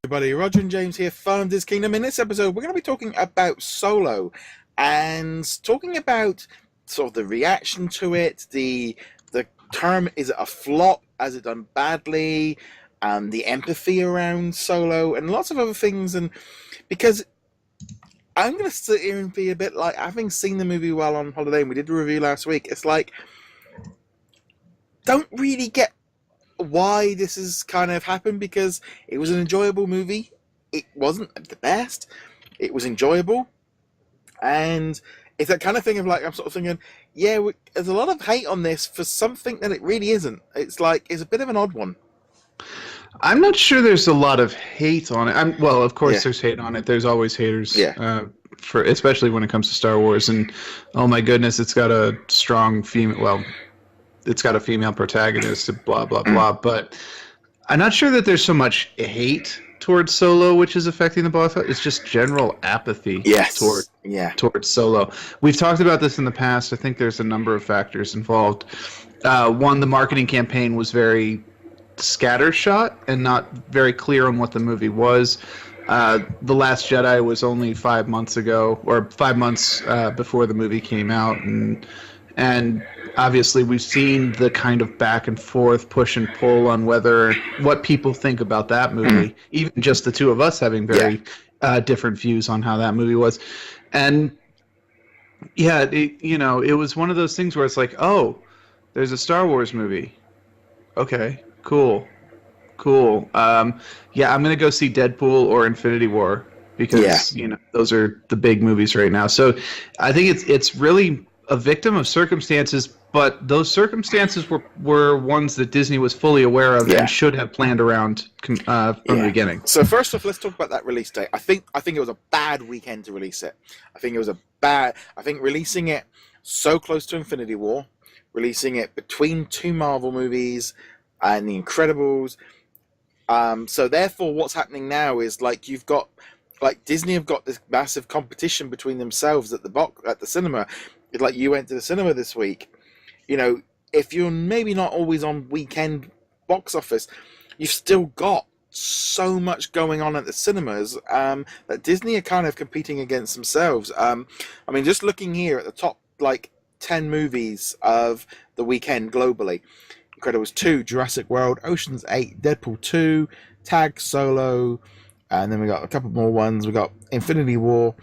Everybody, Roger and James here from DisKingdom. In this episode, we're going to be talking about Solo and talking about sort of the reaction to it, the term, is it a flop, has it done badly, the empathy around Solo, and lots of other things. And because I'm going to sit here and be a bit like, having seen the movie while on holiday, and we did a review last week, it's like, don't really get why this has kind of happened, because it was an enjoyable movie. It wasn't the best. It was enjoyable. And it's that kind of thing of like, I'm sort of thinking, yeah, there's a lot of hate on this for something that it really isn't. It's like, it's a bit of an odd one. I'm not sure there's a lot of hate on it. Well, of course there's hate on it. There's always haters. For especially when it comes to Star Wars. And oh my goodness, it's got a strong female, well, it's got a female protagonist, blah, blah, blah. But I'm not sure that there's so much hate towards Solo, which is affecting the box office. It's just general apathy towards Solo. We've talked about this in the past. I think there's a number of factors involved. One, the marketing campaign was very scattershot and not very clear on what the movie was. The Last Jedi was only 5 months ago, or 5 months before the movie came out, and obviously we've seen the kind of back and forth, push and pull on what people think about that movie. Even just the two of us having very different views on how that movie was, and it was one of those things where it's like, oh, there's a Star Wars movie. Okay, cool. I'm gonna go see Deadpool or Infinity War because those are the big movies right now. So I think it's really a victim of circumstances, but those circumstances were ones that Disney was fully aware of and should have planned around from the beginning. So first off, let's talk about that release date. I think it was a bad weekend to release it. I think releasing it so close to Infinity War, releasing it between two Marvel movies and The Incredibles. So therefore, what's happening now is like you've got Disney have got this massive competition between themselves at the cinema. It's like you went to the cinema this week. If you're maybe not always on weekend box office, you've still got so much going on at the cinemas that Disney are kind of competing against themselves. Just looking here at the top 10 movies of the weekend globally: Incredibles 2, Jurassic World, Ocean's 8, Deadpool 2, Tag, Solo, and then we got a couple more ones. We got Infinity War.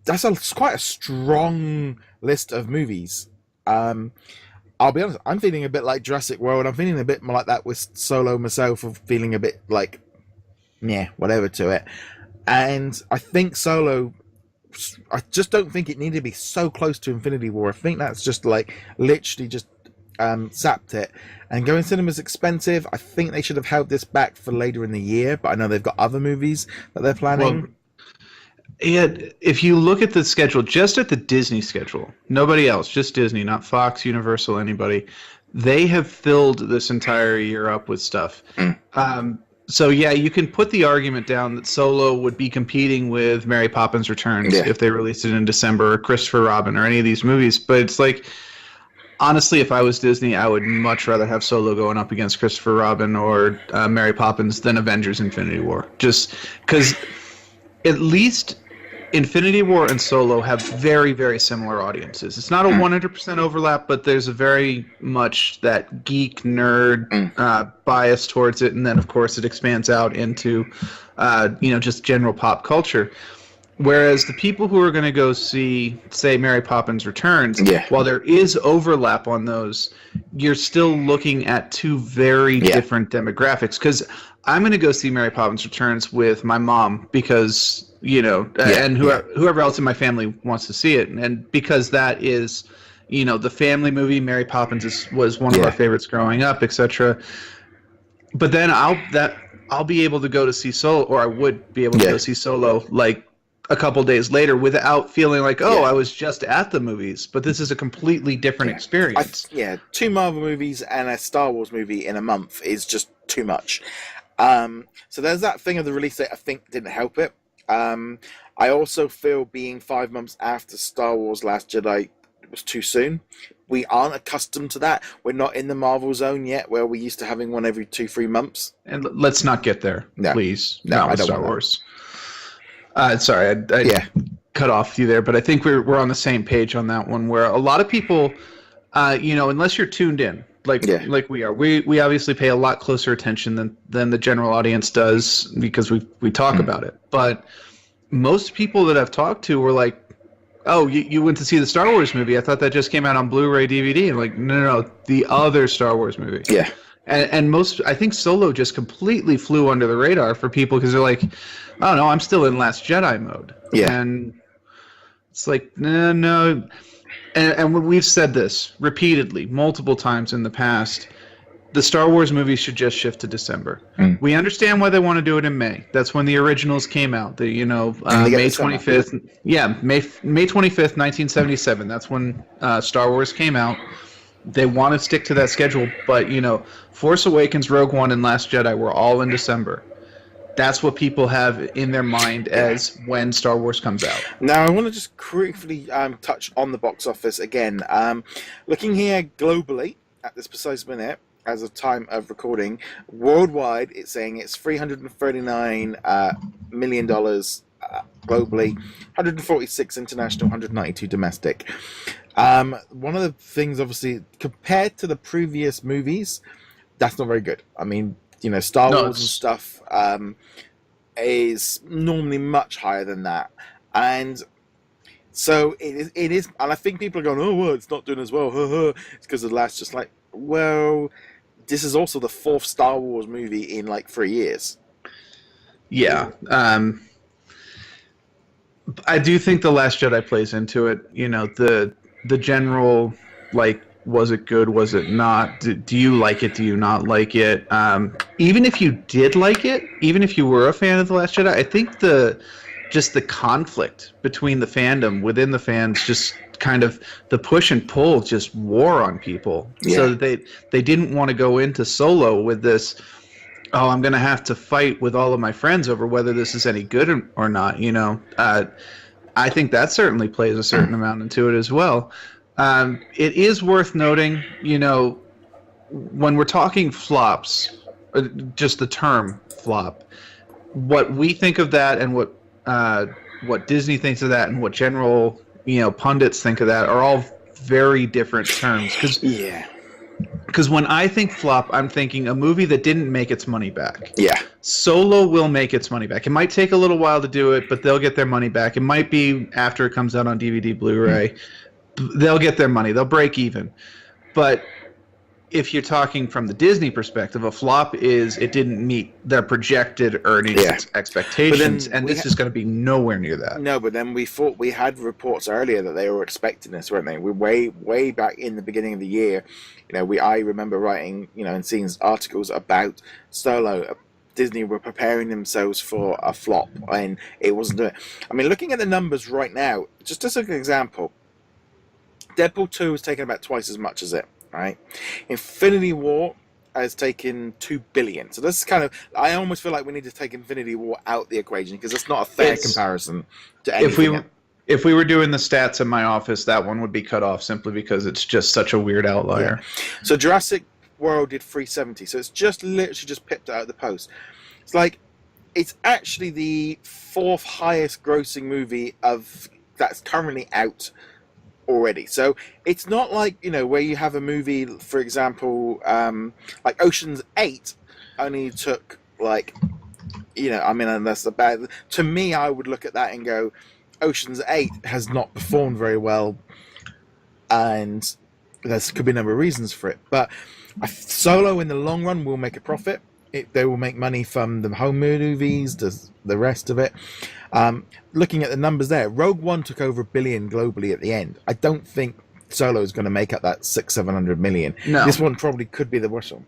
That's quite a strong list of movies. I'll be honest, I'm feeling a bit like Jurassic World. I'm feeling a bit more like that with Solo myself, of feeling a bit like, whatever to it. And I think Solo, I just don't think it needed to be so close to Infinity War. I think that's just literally just sapped it. And going cinema is expensive. I think they should have held this back for later in the year, but I know they've got other movies that they're planning. Well, if you look at the schedule, just at the Disney schedule, nobody else, just Disney, not Fox, Universal, anybody, they have filled this entire year up with stuff. So you can put the argument down that Solo would be competing with Mary Poppins Returns if they released it in December, or Christopher Robin, or any of these movies. But it's like, honestly, if I was Disney, I would much rather have Solo going up against Christopher Robin or Mary Poppins than Avengers Infinity War. Just because at least Infinity War and Solo have very, very similar audiences. It's not a 100% overlap, but there's a very much that geek nerd bias towards it, and then of course it expands out into just general pop culture. Whereas the people who are going to go see, say, Mary Poppins Returns, while there is overlap on those, you're still looking at two very different demographics. Because I'm going to go see Mary Poppins Returns with my mom because, and whoever else in my family wants to see it. And because that is, the family movie, Mary Poppins was one of our favorites growing up, etc. But then I'll be able to go to see Solo, or I would be able to go see Solo, a couple days later without feeling like, I was just at the movies, but this is a completely different experience. Two Marvel movies and a Star Wars movie in a month is just too much. So there's that thing of the release date I think didn't help it. I also feel being 5 months after Star Wars Last Jedi was too soon, we aren't accustomed to that. We're not in the Marvel zone yet, where we're used to having one every 2-3 months. And let's not get there, please. No, not I with don't Star want Wars. Sorry, I cut off you there, but I think we're on the same page on that one. Where a lot of people, unless you're tuned in, like we are, we obviously pay a lot closer attention than the general audience does because we talk about it. But most people that I've talked to were like, "Oh, you went to see the Star Wars movie? I thought that just came out on Blu-ray DVD." And like, no, the other Star Wars movie. Yeah. And I think Solo just completely flew under the radar for people because they're like, "Oh no, I'm still in Last Jedi mode." Yeah. And it's like, no. And we've said this repeatedly, multiple times in the past. The Star Wars movies should just shift to December. We understand why they want to do it in May. That's when the originals came out. May 25th. Yeah, May 25th, 1977. That's when Star Wars came out. They want to stick to that schedule, but Force Awakens, Rogue One, and Last Jedi were all in December. That's what people have in their mind as when Star Wars comes out. Now, I want to just briefly touch on the box office again. Looking here globally at this precise minute, as of time of recording, worldwide, it's saying it's $339 million globally, 146 international, 192 domestic. One of the things, obviously, compared to the previous movies, that's not very good. I mean, Star Wars and stuff is normally much higher than that. And so it is, and I think people are going, "Oh, well, it's not doing as well. It's because of the last," just like, well, this is also the 4th Star Wars movie in like 3 years. Yeah. I do think The Last Jedi plays into it. The general, like, was it good? Was it not? Do you like it? Do you not like it? Even if you did like it, even if you were a fan of The Last Jedi, I think the conflict between the fandom, within the fans, just kind of the push and pull just wore on people. Yeah. So they didn't want to go into Solo with this, "Oh, I'm going to have to fight with all of my friends over whether this is any good or not." I think that certainly plays a certain amount into it as well. It is worth noting, when we're talking flops, just the term flop, what we think of that and what Disney thinks of that and what general pundits think of that are all very different terms. Because when I think flop, I'm thinking a movie that didn't make its money back. Yeah. Solo will make its money back. It might take a little while to do it, but they'll get their money back. It might be after it comes out on DVD, Blu-ray. They'll get their money. They'll break even. But if you're talking from the Disney perspective, a flop is it didn't meet their projected earnings expectations, and this is going to be nowhere near that. No, but then we had reports earlier that they were expecting this, weren't they? We way back in the beginning of the year, I remember writing, and seeing articles about Solo. Disney were preparing themselves for a flop, and it wasn't doing it. I mean, looking at the numbers right now, just as an example, Deadpool 2 has taken about twice as much as it. Right, Infinity War has taken $2 billion. So this is kind of, I almost feel like we need to take Infinity War out the equation because it's not a fair comparison to anything. If we were doing the stats in my office, that one would be cut off simply because it's just such a weird outlier. Yeah. So Jurassic World did 370. So it's just literally just pipped out of the post. It's like, it's actually the 4th highest grossing movie that's currently out already. So it's not like, where you have a movie, for example, like Ocean's 8 only took and that's the bad. To me, I would look at that and go, Ocean's 8 has not performed very well, and there could be a number of reasons for it. But Solo, in the long run, will make a profit. They will make money from the home movies, the rest of it. Looking at the numbers there, Rogue One took over $1 billion globally at the end. I don't think Solo is going to make up that $600-700 million. No. This one probably could be the worst one.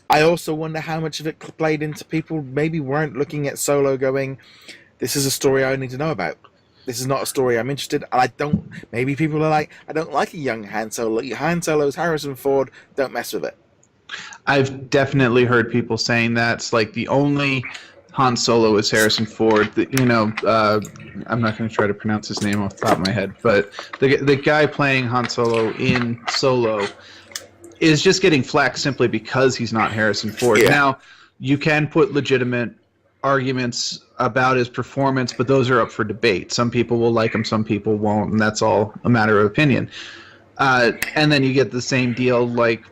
I also wonder how much of it played into people maybe weren't looking at Solo going, "This is a story I need to know about. This is not a story I'm interested in." And maybe people are like, "I don't like a young Han Solo. Han Solo's Harrison Ford. Don't mess with it." I've definitely heard people saying that. It's like the only Han Solo is Harrison Ford. I'm not going to try to pronounce his name off the top of my head, but the guy playing Han Solo in Solo is just getting flack simply because he's not Harrison Ford. Yeah. Now, you can put legitimate arguments about his performance, but those are up for debate. Some people will like him, some people won't, and that's all a matter of opinion. And then you get the same deal like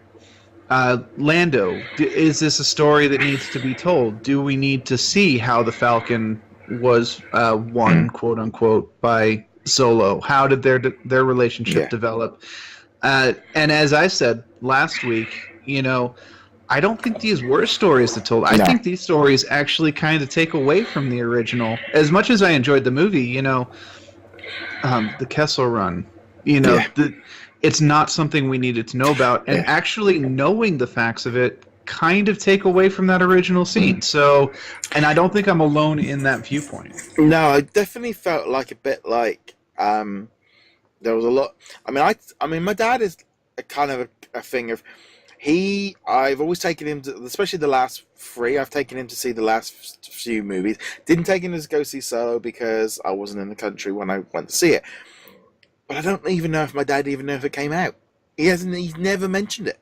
Lando. Is this a story that needs to be told? Do we need to see how the Falcon was won, quote unquote, by Solo? How did their relationship develop? And as I said last week, I don't think these were stories that told. I think these stories actually kind of take away from the original. As much as I enjoyed the movie, the Kessel Run, it's not something we needed to know about. And actually knowing the facts of it kind of take away from that original scene. So, and I don't think I'm alone in that viewpoint. No, I definitely felt like a bit like there was a lot. I mean, my dad is a kind of a thing of I've always taken him to, especially the last 3. I've taken him to see the last few movies. Didn't take him to go see Solo because I wasn't in the country when I went to see it. But I don't even know if my dad even knew if it came out. He's never mentioned it,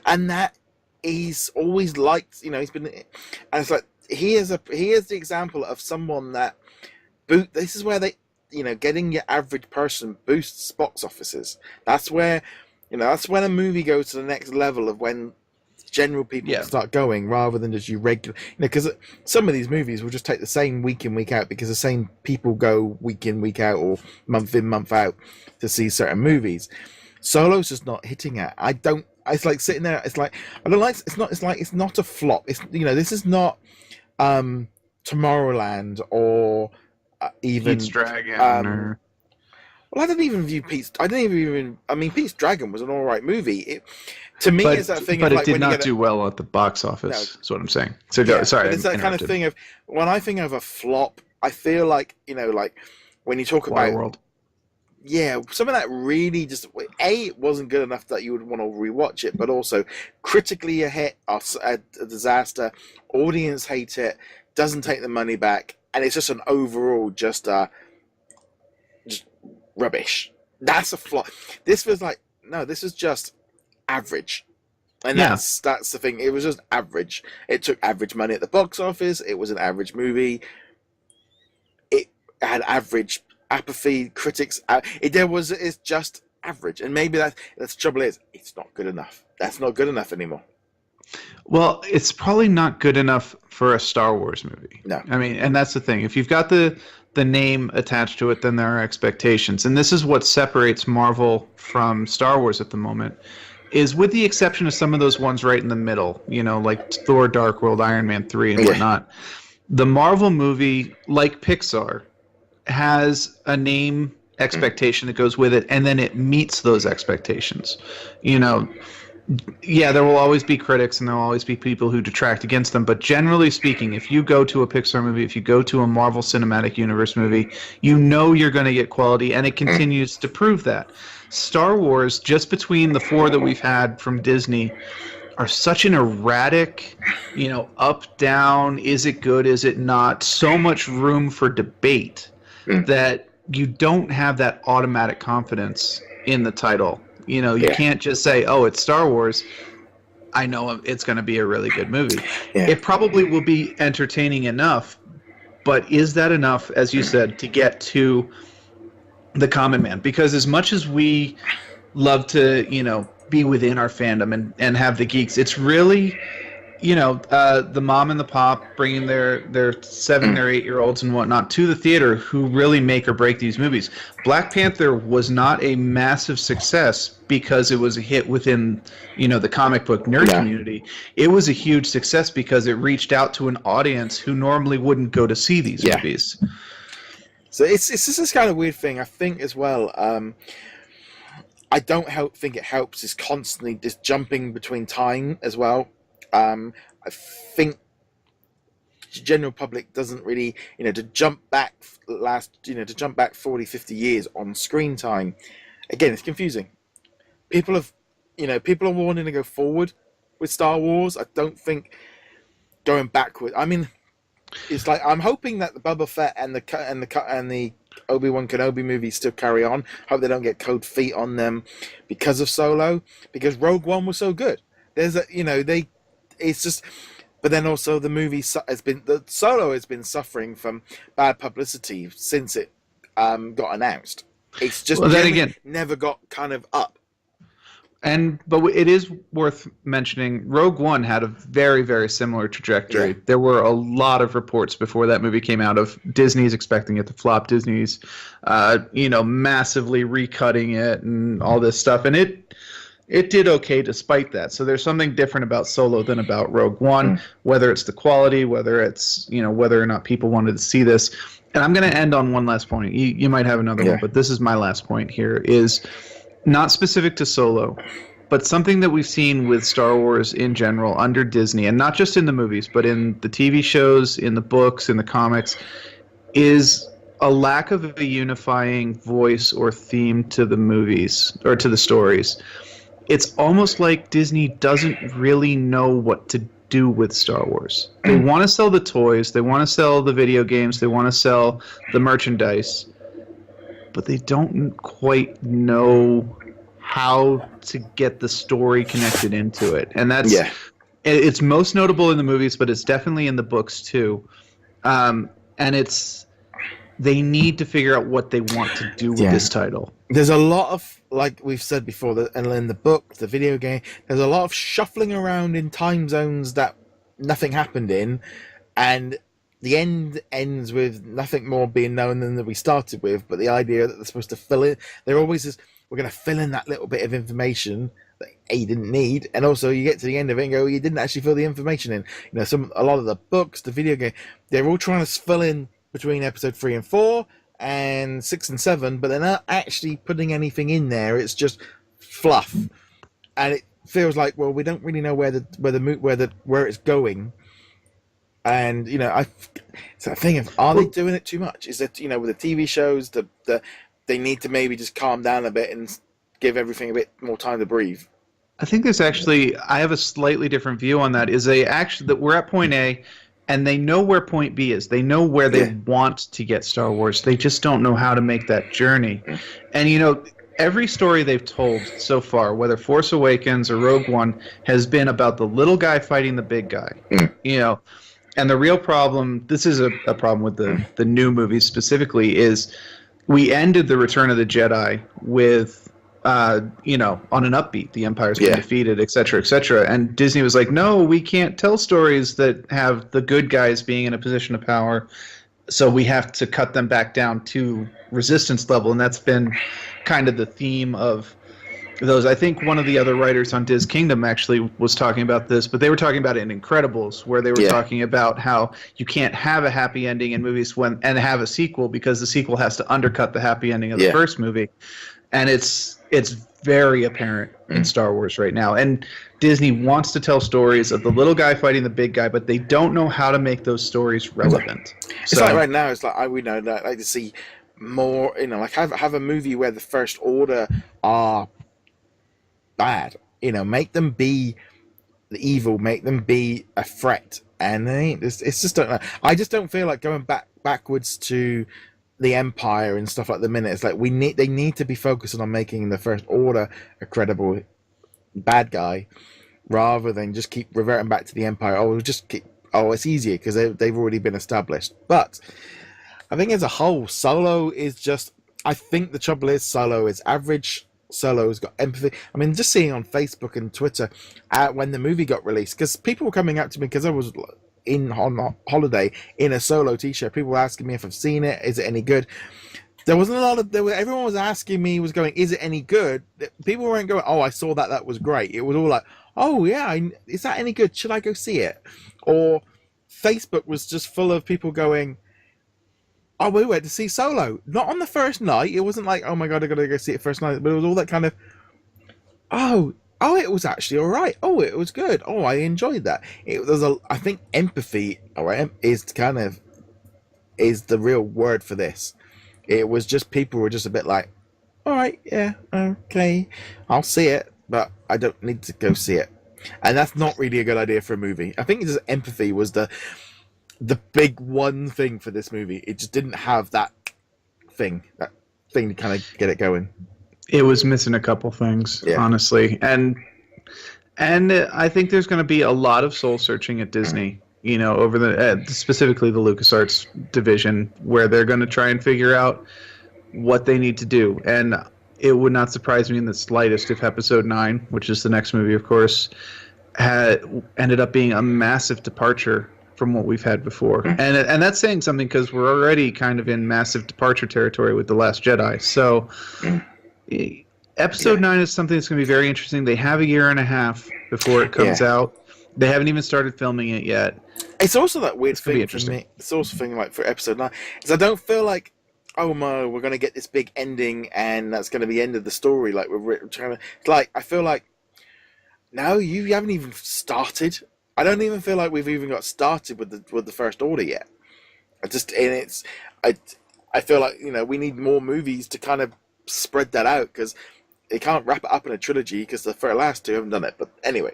and that he's always liked. He's been, and it's like he is the example of someone that This is where they, getting your average person boosts box offices. That's where. That's when a movie goes to the next level of when general people start going, rather than just you regular. Because some of these movies will just take the same week in, week out, because the same people go week in, week out, or month in, month out to see certain movies. Solo's just not hitting it. It's like sitting there. It's like I don't like. It's not. It's like it's not a flop. It's this is not Tomorrowland or even Pete's Dragon. Well, I didn't even view Pete's. I mean, Pete's Dragon was an all right movie. To me, it's that thing. But of it did not do well at the box office. No. Is what I'm saying. So sorry, but it's that kind of thing of when I think of a flop, I feel like like when you talk about World. Yeah, some of that really just it wasn't good enough that you would want to rewatch it, but also critically a hit, a disaster. Audience hate it, doesn't take the money back, and it's just an overall just rubbish. That's a flop. This was like this is just average, and that's the thing. It was just average. It took average money at the box office. It was an average movie. It had average apathy. Critics. It's just average, and maybe that's the trouble. Is it's not good enough. That's not good enough anymore. Well, it's probably not good enough for a Star Wars movie. No, I mean, and that's the thing. If you've got the name attached to it, then there are expectations. And this is what separates Marvel from Star Wars at the moment, is with the exception of some of those ones right in the middle, like Thor, Dark World, Iron Man 3, and whatnot. The Marvel movie, like Pixar, has a name expectation that goes with it, and then it meets those expectations. There will always be critics and there will always be people who detract against them, but generally speaking, if you go to a Pixar movie, if you go to a Marvel Cinematic Universe movie, you're going to get quality, and it continues to prove that. Star Wars, just between the 4 that we've had from Disney, are such an erratic, up, down, is it good, is it not, so much room for debate that you don't have that automatic confidence in the title. You can't just say, oh, it's Star Wars. I know it's going to be a really good movie. Yeah. It probably will be entertaining enough, but is that enough, as you said, to get to the common man? Because as much as we love to, be within our fandom and have the geeks, it's really, the mom and the pop bringing their 7 or 8 year olds and whatnot to the theater who really make or break these movies. Black Panther was not a massive success because it was a hit within, the comic book nerd community. It was a huge success because it reached out to an audience who normally wouldn't go to see these movies. So it's just this kind of weird thing. I think as well, I don't think it helps is constantly just jumping between time as well. I think the general public doesn't really, to jump back 40, 50 years on screen time. Again, it's confusing. People are wanting to go forward with Star Wars. I don't think going backward. I mean, it's like I'm hoping that the Boba Fett and the Obi-Wan Kenobi movies still carry on. Hope they don't get cold feet on them because of Solo, because Rogue One was so good. There's a it's just, but then also the Solo has been suffering from bad publicity since it got announced. It's just never got kind of up. But it is worth mentioning, Rogue One had a very, very similar trajectory. Yeah. There were a lot of reports before that movie came out of Disney's expecting it to flop, Disney's, massively recutting it and all this stuff, and it did okay despite that. So there's something different about Solo than about Rogue One, whether it's the quality, whether it's whether or not people wanted to see this. And I'm going to end on one last point. You might have another one, but this is my last point here is. Not specific to Solo, but something that we've seen with Star Wars in general under Disney, and not just in the movies, but in the TV shows, in the books, in the comics, is a lack of a unifying voice or theme to the movies or to the stories. It's almost like Disney doesn't really know what to do with Star Wars. They want to sell the toys, they want to sell the video games, they want to sell the merchandise, but they don't quite know how to get the story connected into it. And it's most notable in the movies, but it's definitely in the books too. And they need to figure out what they want to do with this title. There's a lot of, like we've said before, and in the book, the video game, there's a lot of shuffling around in time zones that nothing happened in, and the end ends with nothing more being known than that we started with, but the idea that they're supposed to fill in, there always is, we're going to fill in that little bit of information that you didn't need, and also you get to the end of it and go, you didn't actually fill the information in. A lot of the books, the video game, they're all trying to fill in between episode 3 and 4 and 6 and 7, but they're not actually putting anything in there. It's just fluff, and it feels like, well, we don't really know where it's going. And it's that thing of, are they doing it too much? Is it with the TV shows, they need to maybe just calm down a bit and give everything a bit more time to breathe? I think I have a slightly different view on that. That we're at point A, and they know where point B is. They know where they want to get Star Wars. They just don't know how to make that journey. And every story they've told so far, whether Force Awakens or Rogue One, has been about the little guy fighting the big guy. And the real problem, this is a problem with the new movies specifically, is we ended the Return of the Jedi with, on an upbeat. The Empire's been defeated, et cetera, et cetera. And Disney was like, no, we can't tell stories that have the good guys being in a position of power, so we have to cut them back down to resistance level. And that's been kind of the theme of those. I think one of the other writers on DisKingdom actually was talking about this, but they were talking about it in Incredibles, where they were talking about how you can't have a happy ending in movies and have a sequel, because the sequel has to undercut the happy ending of the first movie. And it's very apparent in Star Wars right now. And Disney wants to tell stories of the little guy fighting the big guy, but they don't know how to make those stories relevant. It's like right now, it's like I would like to see more, like have a movie where the First Order are bad, make them be the evil, make them be a threat, and it's just don't know. I just don't feel like going backwards to the Empire and stuff like the minute. It's like they need to be focusing on making the First Order a credible bad guy, rather than just keep reverting back to the Empire. It's easier because they've already been established. But I think as a whole, Solo is just, I think the trouble is Solo is average. Solo's got empathy. I mean, just seeing on Facebook and Twitter when the movie got released, because people were coming up to me because I was on holiday in a Solo t-shirt. People were asking me if I've seen it. Is it any good? There wasn't a lot of. Everyone was asking me, was going, is it any good? People weren't going, oh, I saw that. That was great. It was all like, oh yeah, is that any good? Should I go see it? Or Facebook was just full of people going, oh, we went to see Solo. Not on the first night. It wasn't like, oh my God, I got to go see it first night. But it was all that kind of, oh, it was actually all right. Oh, it was good. Oh, I enjoyed that. I think empathy, is the real word for this. It was just, people were just a bit like, all right, yeah, okay, I'll see it, but I don't need to go see it. And that's not really a good idea for a movie. I think just empathy was the the big one thing for this movie. It just didn't have that thing to kind of get it going. It was missing a couple things, honestly, and I think there's going to be a lot of soul searching at Disney. You know, over specifically the LucasArts division, where they're going to try and figure out what they need to do. And it would not surprise me in the slightest if Episode 9, which is the next movie, of course, ended up being a massive departure from what we've had before. And that's saying something, because we're already kind of in massive departure territory with The Last Jedi. So Episode 9 is something that's going to be very interesting. They have a year and a half before it comes out. They haven't even started filming it yet. It's also that weird thing for me. It's also thing like for Episode 9 is I don't feel like, oh no, we're going to get this big ending and that's going to be the end of the story. Like we're trying to, like, I feel like, no, you haven't even started. I don't even feel like we've even got started with the First Order yet. I feel like, you know, we need more movies to kind of spread that out, because they can't wrap it up in a trilogy, because the last two haven't done it. But anyway,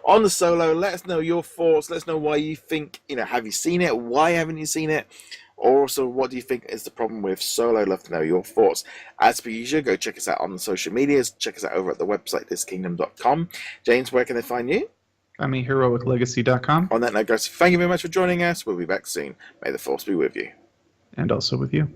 on the Solo, let us know your thoughts. Let us know why you think, you know, have you seen it? Why haven't you seen it? Or also, what do you think is the problem with Solo? Love to know your thoughts. As per usual, go check us out on the social medias. Check us out over at the website, DisKingdom.com. James, where can they find you? I'm at HeroicLegacy.com. On that note, guys, thank you very much for joining us. We'll be back soon. May the Force be with you. And also with you.